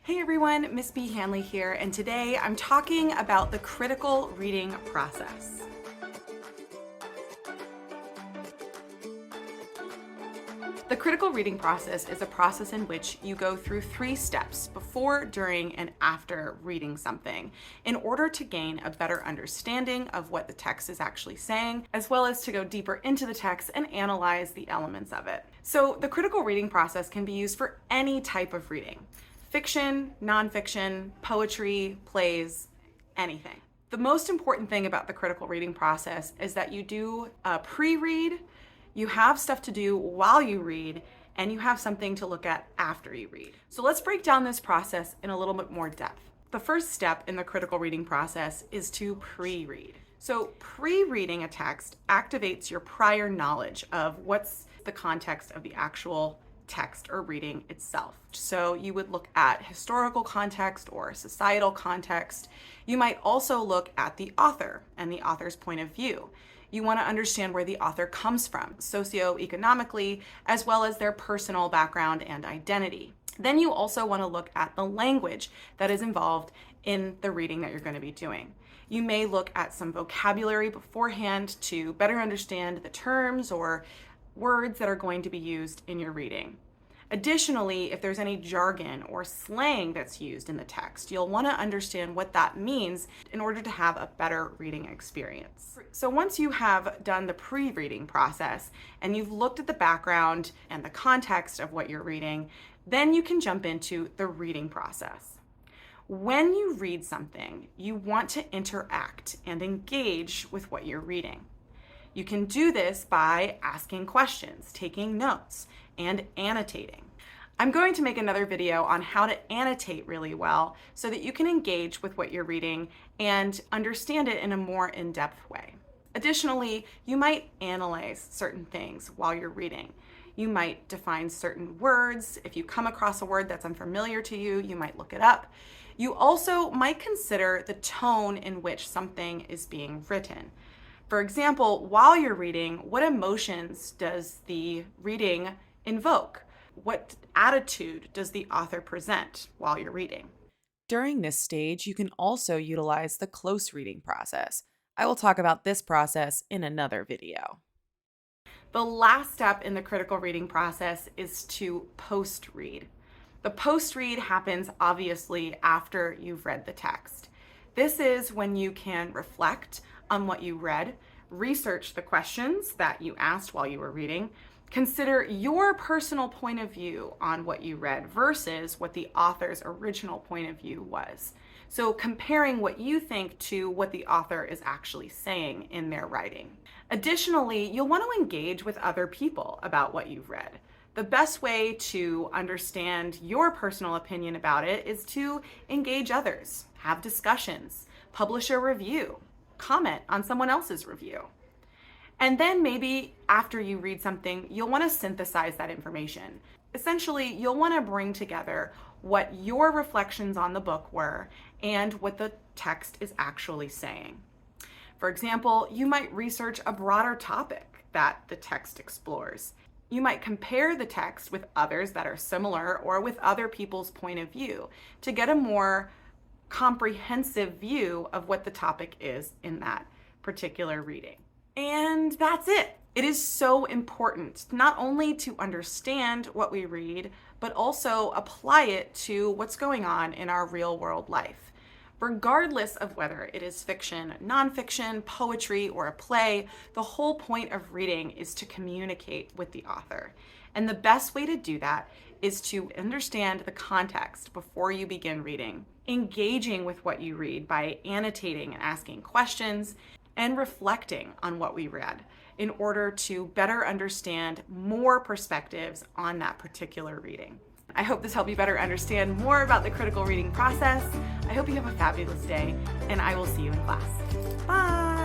Hey everyone, Miss B. Hanley here, and today I'm talking about the critical reading process. The critical reading process is a process in which you go through 3 steps before, during, and after reading something in order to gain a better understanding of what the text is actually saying, as well as to go deeper into the text and analyze the elements of it. So the critical reading process can be used for any type of reading. Fiction, nonfiction, poetry, plays, anything. The most important thing about the critical reading process is that you do a pre-read, you have stuff to do while you read, and you have something to look at after you read. So let's break down this process in a little bit more depth. The first step in the critical reading process is to pre-read. So pre-reading a text activates your prior knowledge of what's the context of the actual text or reading itself. So you would look at historical context or societal context. You might also look at the author and the author's point of view. You want to understand where the author comes from, socioeconomically, as well as their personal background and identity. Then you also want to look at the language that is involved in the reading that you're going to be doing. You may look at some vocabulary beforehand to better understand the terms or words that are going to be used in your reading. Additionally, if there's any jargon or slang that's used in the text, you'll want to understand what that means in order to have a better reading experience. So once you have done the pre-reading process and you've looked at the background and the context of what you're reading, then you can jump into the reading process. When you read something, you want to interact and engage with what you're reading. You can do this by asking questions, taking notes, and annotating. I'm going to make another video on how to annotate really well so that you can engage with what you're reading and understand it in a more in-depth way. Additionally, you might analyze certain things while you're reading. You might define certain words. If you come across a word that's unfamiliar to you, you might look it up. You also might consider the tone in which something is being written. For example, while you're reading, what emotions does the reading invoke? What attitude does the author present while you're reading? During this stage, you can also utilize the close reading process. I will talk about this process in another video. The last step in the critical reading process is to post-read. The post-read happens obviously after you've read the text. This is when you can reflect on what you read, research the questions that you asked while you were reading, consider your personal point of view on what you read versus what the author's original point of view was. So comparing what you think to what the author is actually saying in their writing. Additionally, you'll want to engage with other people about what you've read. The best way to understand your personal opinion about it is to engage others, have discussions, publish a review, comment on someone else's review. And then maybe after you read something, you'll want to synthesize that information. Essentially, you'll want to bring together what your reflections on the book were and what the text is actually saying. For example, you might research a broader topic that the text explores. You might compare the text with others that are similar or with other people's point of view to get a more comprehensive view of what the topic is in that particular reading. And that's it. It is so important not only to understand what we read, but also apply it to what's going on in our real world life. Regardless of whether it is fiction, nonfiction, poetry, or a play, the whole point of reading is to communicate with the author. And the best way to do that is to understand the context before you begin reading, engaging with what you read by annotating and asking questions, and reflecting on what we read in order to better understand more perspectives on that particular reading. I hope this helped you better understand more about the critical reading process. I hope you have a fabulous day, and I will see you in class. Bye!